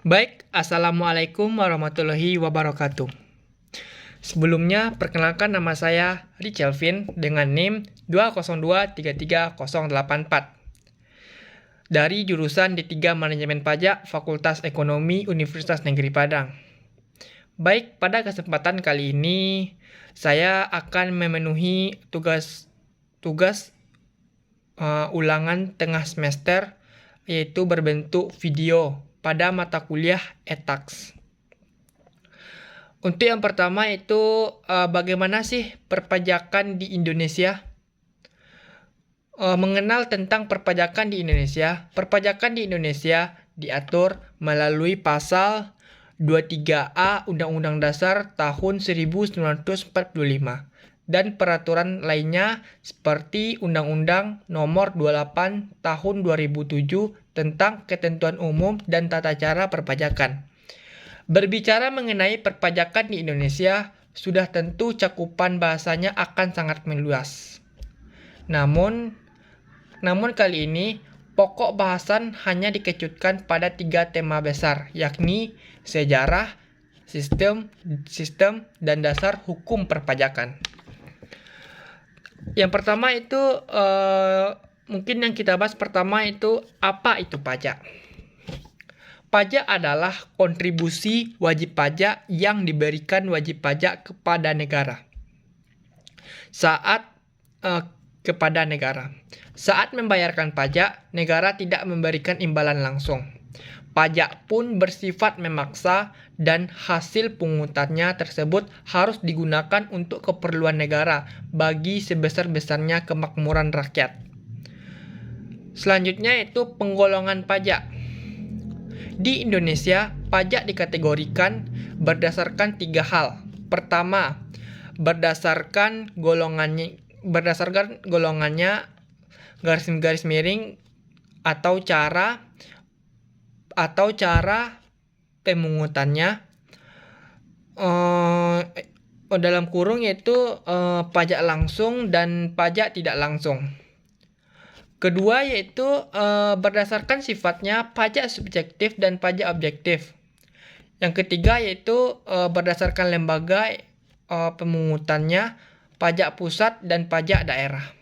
Baik, Assalamualaikum warahmatullahi wabarakatuh. Sebelumnya, perkenalkan nama saya Richelvin dengan NIM 202338084 dari jurusan D3 Manajemen Pajak Fakultas Ekonomi Universitas Negeri Padang. Baik, pada kesempatan kali ini saya akan memenuhi tugas ulangan tengah semester, yaitu berbentuk video pada mata kuliah e-Tax. Untuk yang pertama itu bagaimana sih perpajakan di Indonesia? Mengenal tentang perpajakan di Indonesia. Perpajakan di Indonesia diatur melalui pasal 23A Undang-Undang Dasar tahun 1945 dan peraturan lainnya seperti Undang-Undang Nomor 28 Tahun 2007 tentang Ketentuan Umum dan Tata Cara Perpajakan. Berbicara mengenai perpajakan di Indonesia, sudah tentu cakupan bahasanya akan sangat meluas. Namun kali ini pokok bahasan hanya dikecuutkan pada 3 tema besar, yakni sejarah, sistem, dan dasar hukum perpajakan. Yang pertama itu mungkin yang kita bahas pertama itu apa itu pajak. Pajak adalah kontribusi wajib pajak yang diberikan wajib pajak kepada negara. Saat membayarkan pajak, negara tidak memberikan imbalan langsung. Pajak pun bersifat memaksa dan hasil pungutannya tersebut harus digunakan untuk keperluan negara bagi sebesar-besarnya kemakmuran rakyat. Selanjutnya itu penggolongan pajak. Di Indonesia, pajak dikategorikan berdasarkan 3 hal. Pertama, berdasarkan golongannya garis miring atau cara pemungutannya, dalam kurung yaitu pajak langsung dan pajak tidak langsung. Kedua yaitu berdasarkan sifatnya pajak subjektif dan pajak objektif. Yang ketiga yaitu berdasarkan lembaga pemungutannya, pajak pusat dan pajak daerah.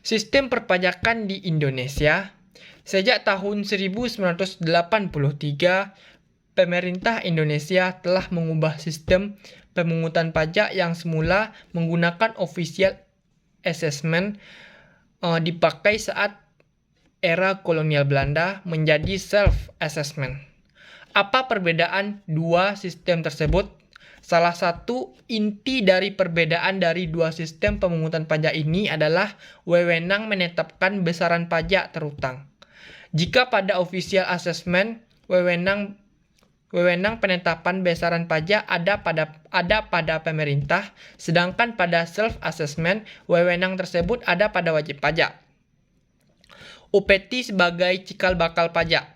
Sistem perpajakan di Indonesia. Sejak tahun 1983, pemerintah Indonesia telah mengubah sistem pemungutan pajak yang semula menggunakan official assessment dipakai saat era kolonial Belanda menjadi self-assessment. Apa perbedaan dua sistem tersebut? Salah satu inti dari perbedaan dari dua sistem pemungutan pajak ini adalah wewenang menetapkan besaran pajak terutang. Jika pada official assessment, wewenang penetapan besaran pajak ada pada pemerintah, sedangkan pada self-assessment, wewenang tersebut ada pada wajib pajak. UPT sebagai cikal bakal pajak.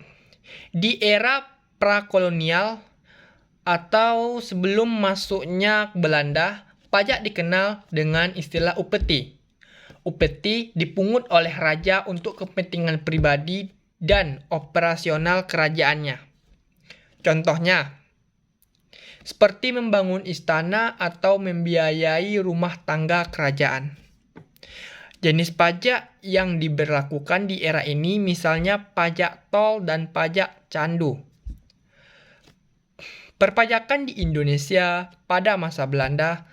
Di era prakolonial atau sebelum masuknya Belanda, pajak dikenal dengan istilah upeti. Upeti dipungut oleh raja untuk kepentingan pribadi dan operasional kerajaannya. Contohnya, seperti membangun istana atau membiayai rumah tangga kerajaan. Jenis pajak yang diberlakukan di era ini misalnya pajak tol dan pajak candu. Perpajakan di Indonesia pada masa Belanda.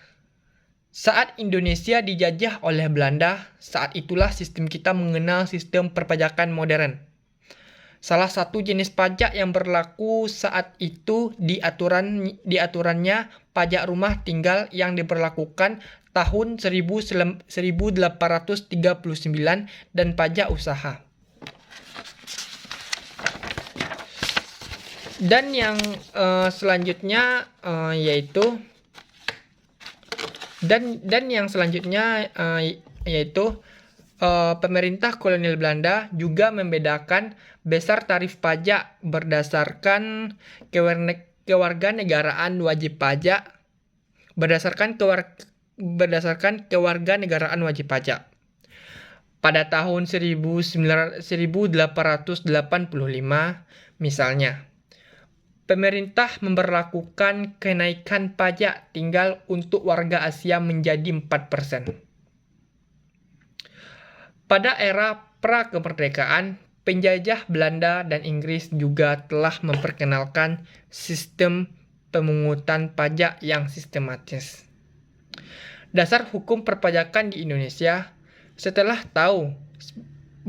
Saat Indonesia dijajah oleh Belanda, saat itulah sistem kita mengenal sistem perpajakan modern. Salah satu jenis pajak yang berlaku saat itu diaturannya pajak rumah tinggal yang diberlakukan tahun 1839 dan pajak usaha. Dan yang selanjutnya yaitu pemerintah kolonial Belanda juga membedakan besar tarif pajak berdasarkan kewarganegaraan wajib pajak pada tahun 1885, misalnya, pemerintah memberlakukan kenaikan pajak tinggal untuk warga Asia menjadi 4%. Pada era pra-kemerdekaan, penjajah Belanda dan Inggris juga telah memperkenalkan sistem pemungutan pajak yang sistematis. Dasar hukum perpajakan di Indonesia. Setelah tahu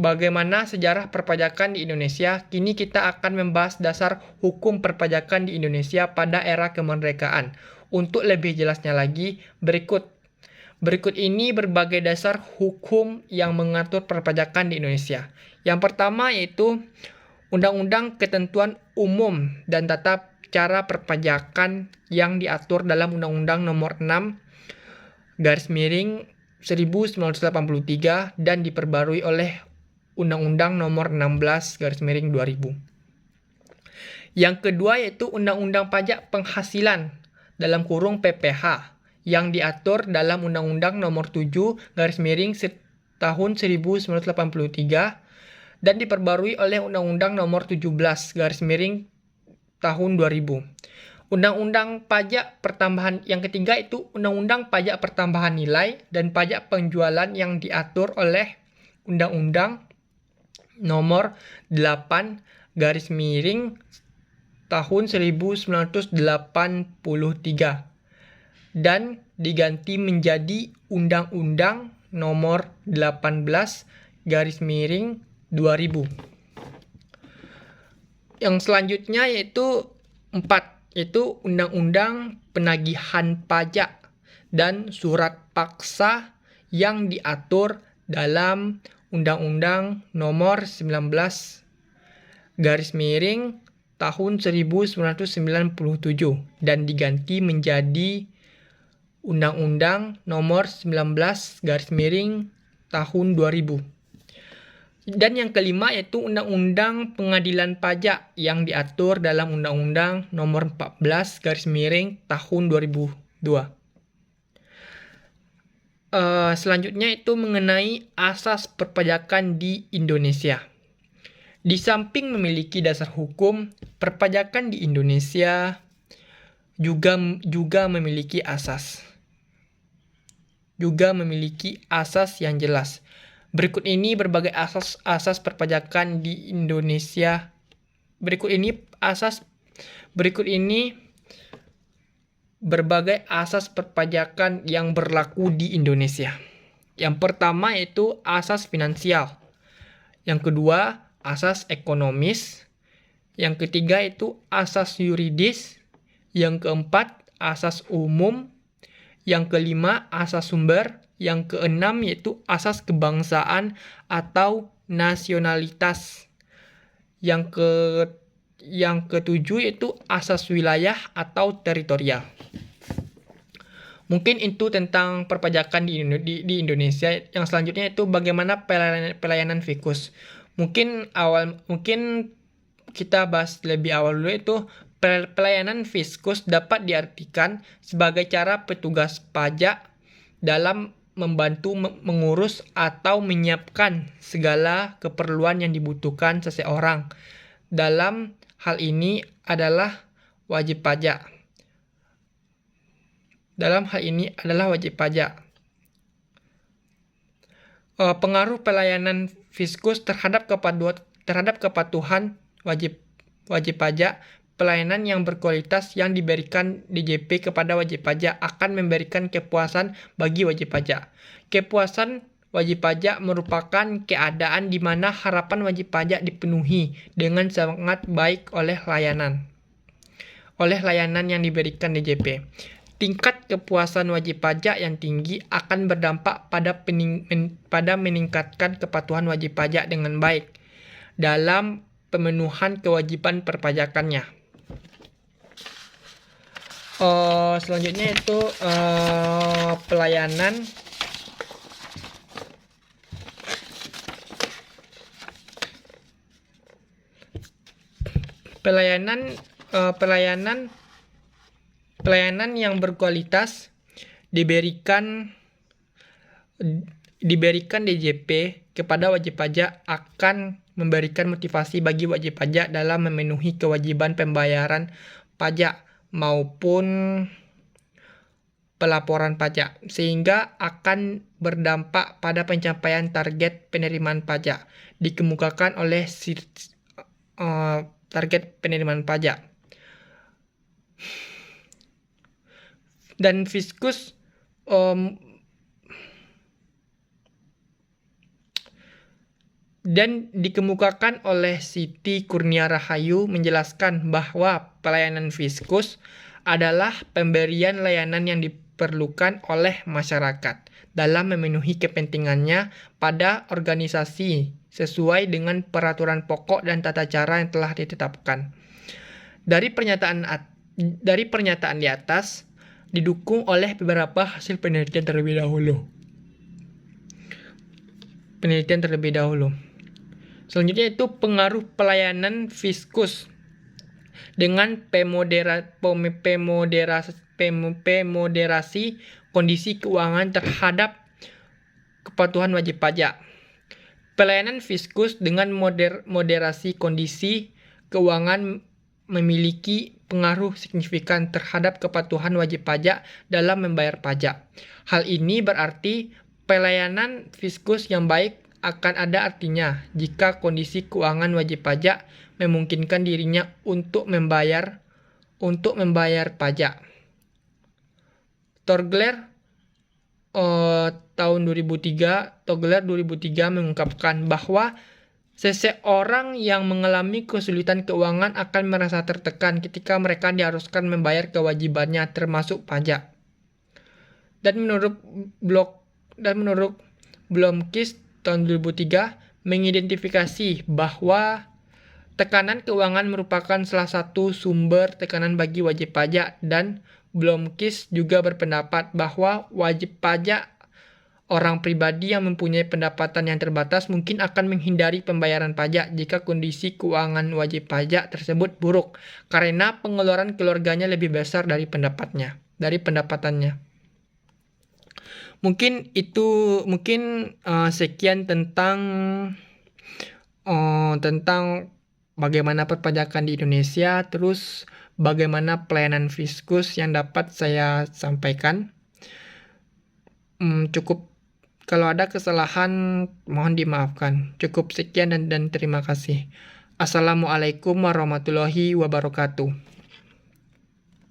bagaimana sejarah perpajakan di Indonesia, kini kita akan membahas dasar hukum perpajakan di Indonesia pada era kemerdekaan. Untuk lebih jelasnya lagi, berikut ini berbagai dasar hukum yang mengatur perpajakan di Indonesia. Yang pertama yaitu Undang-Undang Ketentuan Umum dan Tata Cara Perpajakan yang diatur dalam Undang-Undang Nomor 6/1983 dan diperbarui oleh Undang-Undang Nomor 16/2000. Yang kedua yaitu Undang-Undang Pajak Penghasilan dalam kurung PPH yang diatur dalam Undang-Undang Nomor 7/tahun 1983 dan diperbarui oleh Undang-Undang Nomor 17/tahun 2000. Undang-Undang Pajak Pertambahan yang ketiga itu Undang-Undang Pajak Pertambahan Nilai dan Pajak Penjualan yang diatur oleh Undang-Undang Nomor 8/tahun 1983 dan diganti menjadi Undang-Undang Nomor 18/2000. Yang selanjutnya yaitu 4, yaitu Undang-Undang Penagihan Pajak dan Surat Paksa yang diatur dalam Undang-Undang Nomor 19/tahun 1997 dan diganti menjadi Undang-Undang Nomor 19/tahun 2000. Dan yang kelima yaitu Undang-Undang Pengadilan Pajak yang diatur dalam Undang-Undang Nomor 14/tahun 2002. Selanjutnya itu mengenai asas perpajakan di Indonesia. Di samping memiliki dasar hukum, perpajakan di Indonesia juga memiliki asas yang jelas. Berikut ini berbagai asas perpajakan di Indonesia. Berbagai asas perpajakan yang berlaku di Indonesia. Yang pertama yaitu asas finansial. Yang kedua, asas ekonomis. Yang ketiga itu asas yuridis. Yang keempat, asas umum. Yang kelima, asas sumber. Yang keenam yaitu asas kebangsaan atau nasionalitas. Yang ketujuh yaitu asas wilayah atau teritorial. Mungkin itu tentang perpajakan di Indonesia. Yang selanjutnya itu bagaimana pelayanan fiskus. Mungkin kita bahas lebih awal dulu itu pelayanan fiskus dapat diartikan sebagai cara petugas pajak dalam membantu mengurus atau menyiapkan segala keperluan yang dibutuhkan seseorang. Dalam hal ini adalah wajib pajak. Pengaruh pelayanan fiskus terhadap kepatuhan wajib pajak. Pelayanan yang berkualitas yang diberikan DJP kepada wajib pajak akan memberikan kepuasan bagi wajib pajak. Kepuasan wajib pajak merupakan keadaan di mana harapan wajib pajak dipenuhi dengan sangat baik oleh layanan yang diberikan DJP. Tingkat kepuasan wajib pajak yang tinggi akan berdampak pada meningkatkan kepatuhan wajib pajak dengan baik dalam pemenuhan kewajiban perpajakannya. Selanjutnya itu pelayanan yang berkualitas diberikan diberikan DJP kepada wajib pajak akan memberikan motivasi bagi wajib pajak dalam memenuhi kewajiban pembayaran pajak maupun pelaporan pajak, sehingga akan berdampak pada pencapaian target penerimaan pajak dikemukakan oleh target penerimaan pajak. Dan Fiskus dan dikemukakan oleh Siti Kurnia Rahayu menjelaskan bahwa pelayanan Fiskus adalah pemberian layanan yang diperlukan oleh masyarakat dalam memenuhi kepentingannya pada organisasi sesuai dengan peraturan pokok dan tata cara yang telah ditetapkan. Dari pernyataan di atas didukung oleh beberapa hasil penelitian terlebih dahulu. Selanjutnya itu pengaruh pelayanan Fiskus dengan pemoderasi kondisi keuangan terhadap kepatuhan wajib pajak. Pelayanan Fiskus dengan moderasi kondisi keuangan memiliki pengaruh signifikan terhadap kepatuhan wajib pajak dalam membayar pajak. Hal ini berarti pelayanan Fiskus yang baik akan ada artinya jika kondisi keuangan wajib pajak memungkinkan dirinya untuk membayar pajak. Torgler tahun 2003 mengungkapkan bahwa seseorang yang mengalami kesulitan keuangan akan merasa tertekan ketika mereka diharuskan membayar kewajibannya termasuk pajak. Dan menurut Blomqvist tahun 2003 mengidentifikasi bahwa tekanan keuangan merupakan salah satu sumber tekanan bagi wajib pajak, dan Blomqvist juga berpendapat bahwa wajib pajak orang pribadi yang mempunyai pendapatan yang terbatas mungkin akan menghindari pembayaran pajak jika kondisi keuangan wajib pajak tersebut buruk karena pengeluaran keluarganya lebih besar dari pendapatannya. Mungkin sekian tentang bagaimana perpajakan di Indonesia, terus bagaimana pelayanan Fiskus yang dapat saya sampaikan. Cukup. Kalau ada kesalahan mohon dimaafkan. Cukup sekian dan terima kasih. Assalamualaikum warahmatullahi wabarakatuh.